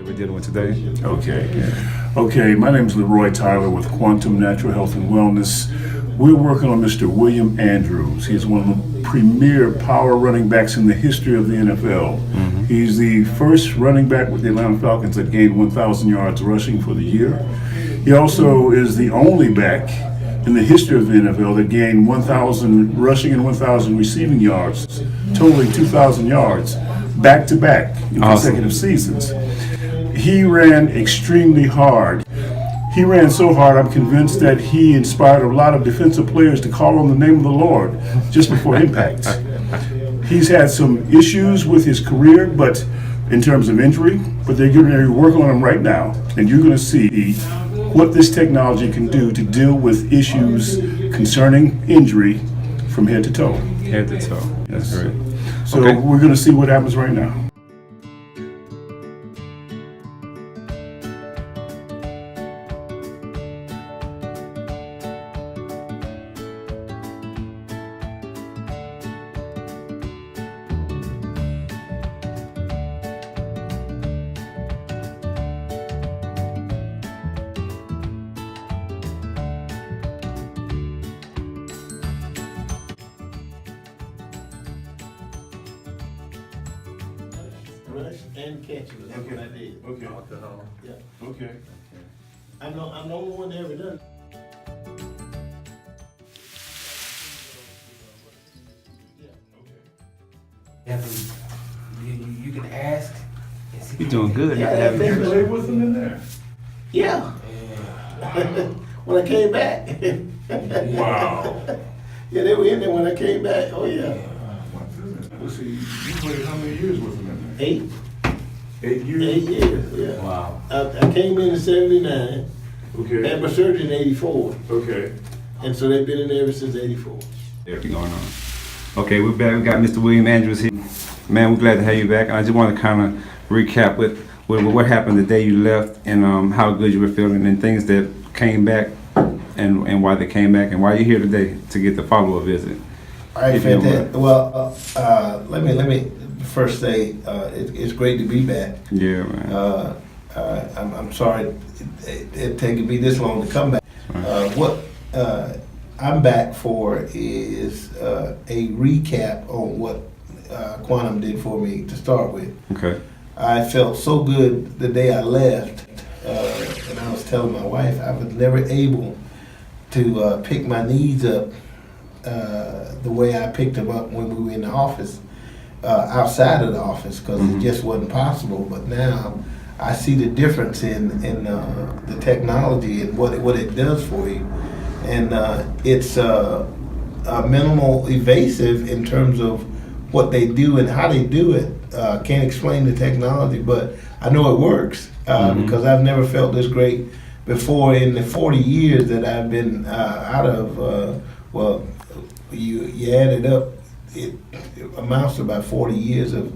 we're dealing with today. Okay, my name is Leroy Tyler with Quantum Natural Health and Wellness. We're working on Mr. William Andrews. He's one of the premier power running backs in the history of the NFL. He's the first running back with the Atlanta Falcons that gained 1,000 yards rushing for the year. He also is the only back in the history of the NFL that gained 1,000 rushing and 1,000 receiving yards, totaling 2,000 yards back-to-back in consecutive seasons. He ran extremely hard. He ran so hard, I'm convinced that he inspired a lot of defensive players to call on the name of the Lord just before impact. He's had some issues with his career, but in terms of injury, but they're getting ready to work on him right now, and you're going to see what this technology can do to deal with issues concerning injury from head to toe. Head to toe. That's great. So we're going to see what happens right now. Rush and catch it. That's what I did. Okay. Yeah. Okay. I'm the only one that ever done it. You can ask. You're doing good. Yeah, Not having I think Play with him in there. Yeah. When I came back. Wow. Yeah, they were in there when I came back. Oh yeah. Let's see, you played how many years with him in there? 8 8 years? 8 years. Yeah. Wow. I came in 79. Okay. Had my surgery in 84. Okay. And so they've been in there ever since 84. What's going on? Okay, we're back. We got Mr. William Andrews here. Man, we're glad to have you back. I just want to kind of recap with what happened the day you left and how good you were feeling and things that came back and why they came back and why you're here today to get the follow-up visit. All right, If you don't fantastic. Well, let me first say it's great to be back. Yeah, man. I'm sorry it taken me this long to come back. What I'm back for is a recap on what Quantum did for me to start with. Okay. I felt so good the day I left, and I was telling my wife I was never able to pick my knees up the way I picked them up when we were in the office, outside of the office, because it just wasn't possible. But now I see the difference in the technology and what it does for you, and it's minimal invasive in terms of what they do and how they do it. Can't explain the technology, but I know it works because I've never felt this great before in the 40 years that I've been out of. Well, you add it up, it amounts to about 40 years of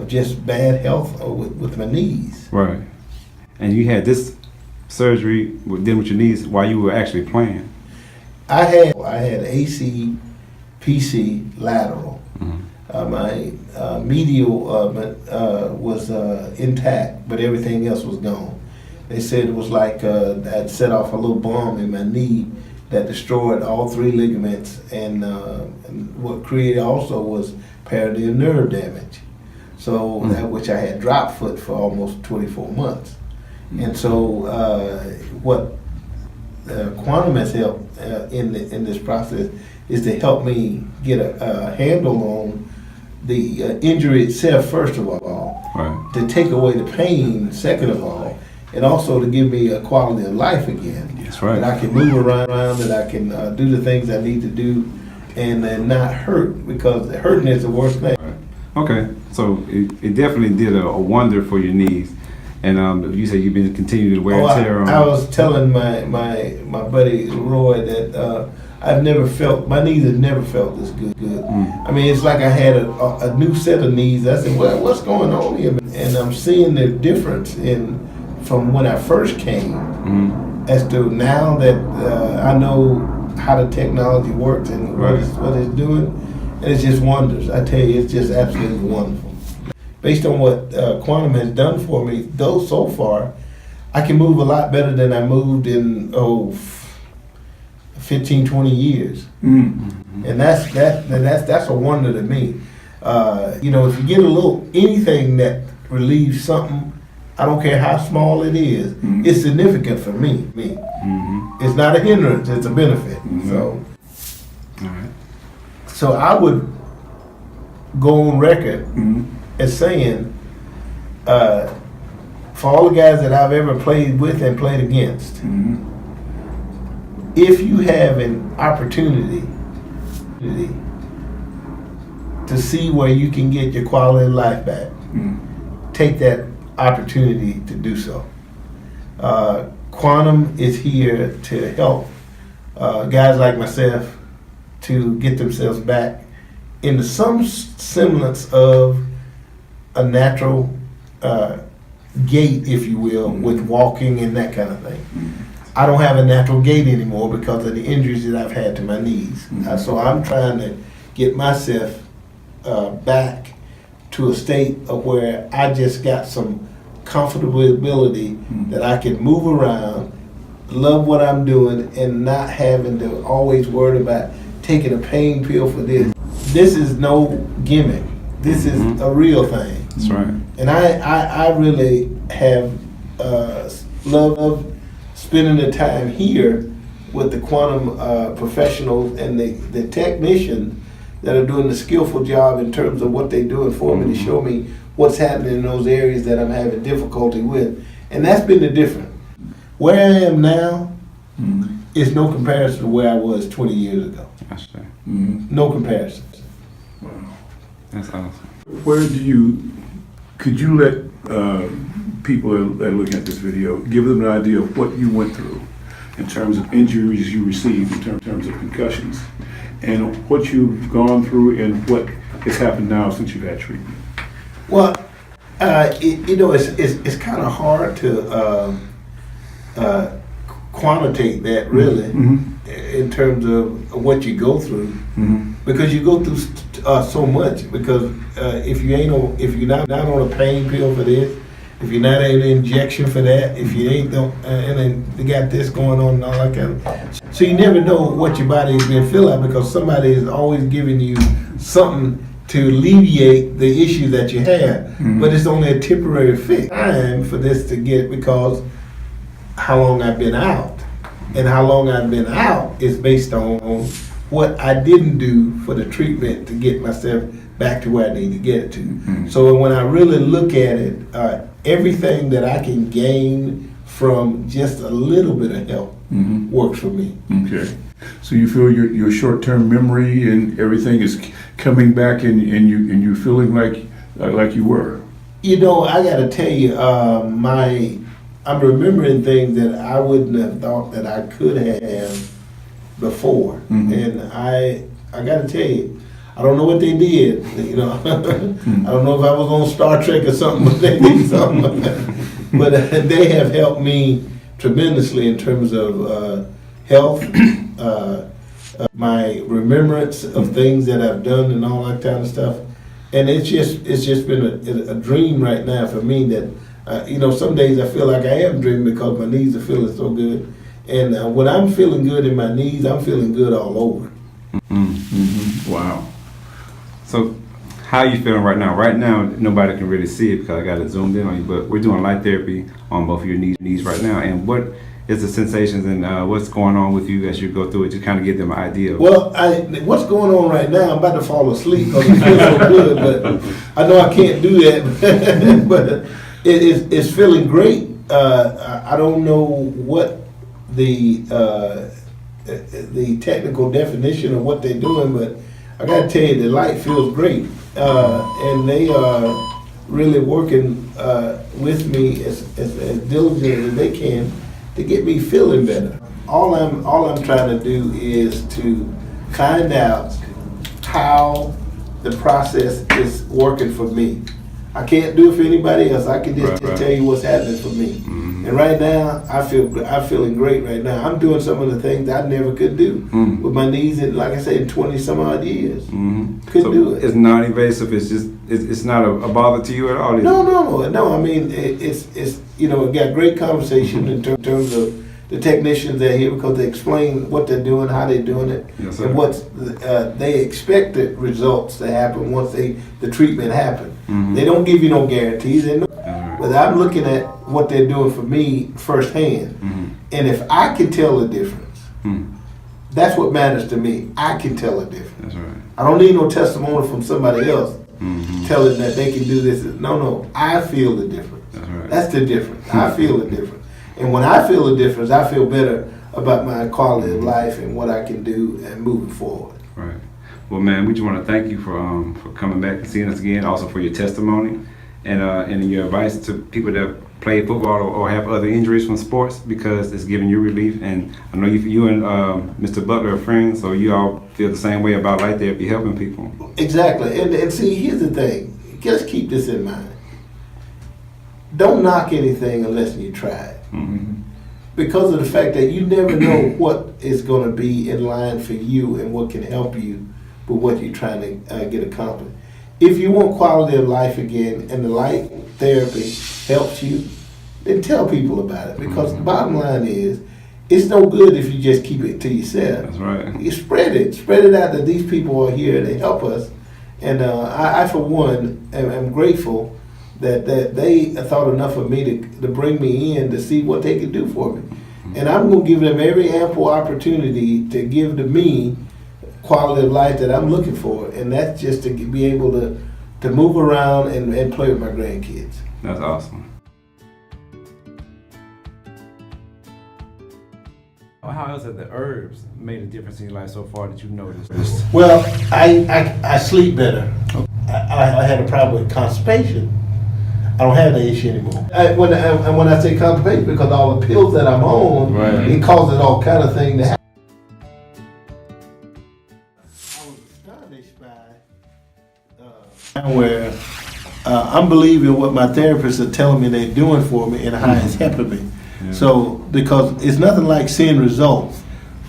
just bad health with my knees. Right. And you had this surgery dealing with your knees while you were actually playing. I had AC, PC, lateral. My medial was intact, but everything else was gone. They said it was like I'd set off a little bomb in my knee that destroyed all 3 ligaments, and what created also was paraneal nerve damage. So that which I had drop foot for almost 24 months. And so what Quantum has helped in this process is to help me get a handle on the injury itself, first of all, Right. to take away the pain, second of all, and also to give me a quality of life again. That's right. That I can move around, that I can do the things I need to do and not hurt, because hurting is the worst thing. Okay, so it definitely did a wonder for your knees, and you said you've been continuing to wear and tear on. I was telling my buddy Roy that I've never felt, my knees have never felt this good. I mean, it's like I had a new set of knees. I said, well, what's going on here? And I'm seeing the difference from when I first came as to now that I know how the technology works and what it's doing. And it's just wonders. I tell you, it's just absolutely wonderful. based on what Quantum has done for me, though so far, I can move a lot better than I moved in 15, 20 years. And that's a wonder to me. You know, if you get a little anything that relieves something, I don't care how small it is, it's significant for me. It's not a hindrance, it's a benefit. So I would go on record as saying, for all the guys that I've ever played with and played against, if you have an opportunity to see where you can get your quality of life back, take that opportunity to do so. Quantum is here to help guys like myself to get themselves back into some semblance of a natural gait, if you will, with walking and that kind of thing. I don't have a natural gait anymore because of the injuries that I've had to my knees. So I'm trying to get myself back to a state of where I just got some comfortability that I can move around, love what I'm doing, and not having to always worry about taking a pain pill for this. This is no gimmick. This is a real thing. That's right. And I really have loved spending the time here with the Quantum professionals and the technicians that are doing the skillful job in terms of what they're doing for me to show me what's happening in those areas that I'm having difficulty with. And that's been the difference. Where I am now is no comparison to where I was 20 years ago. I see. No comparison. Wow. That's awesome. Where could you let people that are looking at this video, give them an idea of what you went through in terms of injuries you received, in terms of concussions, and what you've gone through and what has happened now since you've had treatment? Well, it's kind of hard to quantitate that really in terms of what you go through, because you go through so much. Because if you're not on a pain pill for this, if you're not on an injection for that, if you ain't and then you got this going on and all that kind of, so you never know what your body is going to feel like, because somebody is always giving you something to alleviate the issue that you have, but it's only a temporary fix. Time for this to get, because how long I've been out, and how long I've been out is based on what I didn't do for the treatment to get myself back to where I need to get it to. So when I really look at it, everything that I can gain from just a little bit of help works for me. Okay. So you feel your short-term memory and everything is coming back, and you're feeling like you were. You know, I got to tell you, I'm remembering things that I wouldn't have thought that I could have before, and I got to tell you, I don't know what they did. You know, I don't know if I was on Star Trek or something, but they did something. But they have helped me tremendously in terms of health, my remembrance of things that I've done and all that kind of stuff. And it's just been a dream right now for me that, some days I feel like I am dreaming because my knees are feeling so good. And when I'm feeling good in my knees, I'm feeling good all over. Wow. So how are you feeling right now? Right now, nobody can really see it because I got it zoomed in on you, but we're doing light therapy on both of your knees right now. And what is the sensations and what's going on with you as you go through it to kind of give them an idea? Well, what's going on right now, I'm about to fall asleep because it feels so good, but I know I can't do that. But it's feeling great. I don't know what the technical definition of what they're doing, but I got to tell you, the light feels great. And they are really working with me as diligently as they can to get me feeling better. All I'm trying to do is to find out how the process is working for me. I can't do it for anybody else. I can just Right. tell you what's happening for me. Mm-hmm. And right now, I'm feeling great right now. I'm doing some of the things I never could do with my knees in, like I said, in 20 some odd years. Mm-hmm. Couldn't do it. It's non-invasive. It's just it's not a bother to you at all. Is it? No. I mean, it's we got great conversation in terms of the technicians that are here because they explain what they're doing, how they're doing it, Yes, sir. and what they expect the results to happen once the treatment happens. Mhm. They don't give you no guarantees. They know, Right. but I'm looking at what they're doing for me firsthand, and if I can tell the difference, that's what matters to me. I can tell the difference. That's right. I don't need no testimony from somebody else Mm-hmm. telling that they can do this. No, I feel the difference. That's right. That's the difference. I feel the difference. And when I feel the difference, I feel better about my quality of life and what I can do and moving forward. Right. Well, man, we just want to thank you for coming back and seeing us again. Also for your testimony and your advice to people that play football or have other injuries from sports, because it's giving you relief. And I know you and Mr. Butler are friends, so you all feel the same way about life therapy, helping people. Exactly. And see, here's the thing. Just keep this in mind. Don't knock anything unless you try it. Mm-hmm. Because of the fact that you never know what is going to be in line for you and what can help you with what you're trying to get accomplished. If you want quality of life again and the light therapy helps you, then tell people about it. Because the bottom line is, it's no good if you just keep it to yourself. That's right. You spread it out that these people are here, they help us. And I for one, am grateful that they thought enough of me to bring me in to see what they could do for me. And I'm going to give them every ample opportunity to give to me quality of life that I'm looking for. And that's just to be able to move around and play with my grandkids. That's awesome. How else have the herbs made a difference in your life so far that you've noticed? Well, I sleep better. I had a problem with constipation. I don't have that issue anymore. When I say constipation, because all the pills that I'm on, Right. it causes all kind of things to happen. I was astonished by where I'm believing what my therapists are telling me they're doing for me and how it's helping me. Yeah. So, because it's nothing like seeing results.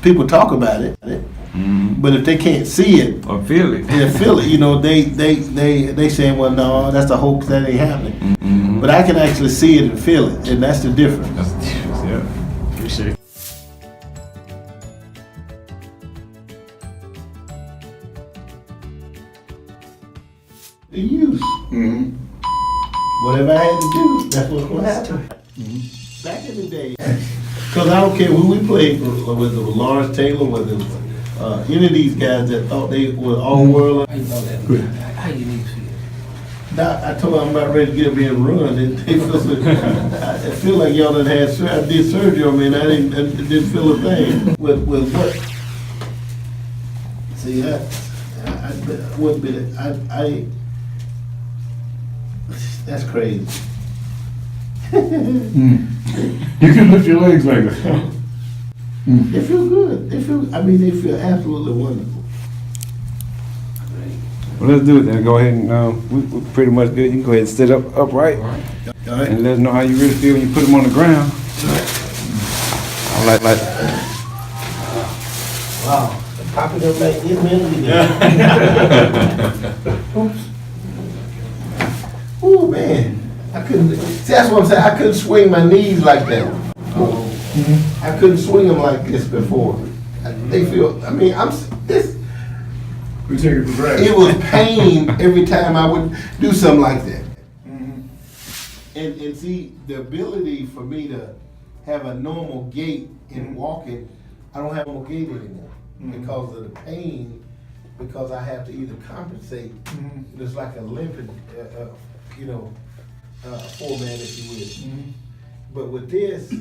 People talk about it, but if they can't see it, Or feel it. they feel it. They saying, well, no, that's a hoax, that ain't happening. But I can actually see it and feel it, and that's the difference. That's the difference, yeah. Appreciate it. The use. Whatever I had to do, that's what's going to happen. Back in the day, because I don't care who we played, whether it was Lawrence Taylor, whether it was any of these guys that thought they were all world. How you know that? How you need to feel? Doc, I told them I'm about ready to get up here and run. And they I feel like y'all done had I did surgery on me and I didn't feel a thing. With what? See that? I wouldn't be. I that's crazy. You can lift your legs like that. They feel good. They feel absolutely wonderful. Well, let's do it then. Go ahead and we're pretty much good. You can go ahead and sit upright All right. and let us know how you really feel when you put them on the ground. I like Wow. Popping up like this man. Oops. Oh man. I couldn't. See, that's what I'm saying. I couldn't swing my knees like that. I couldn't swing them like this before. They feel. I mean, this. We take it for granted. It was pain every time I would do something like that. And see, the ability for me to have a normal gait in walking, I don't have a normal gait anymore because of the pain. Because I have to either compensate. It's like a limping, format, if you will. But with this,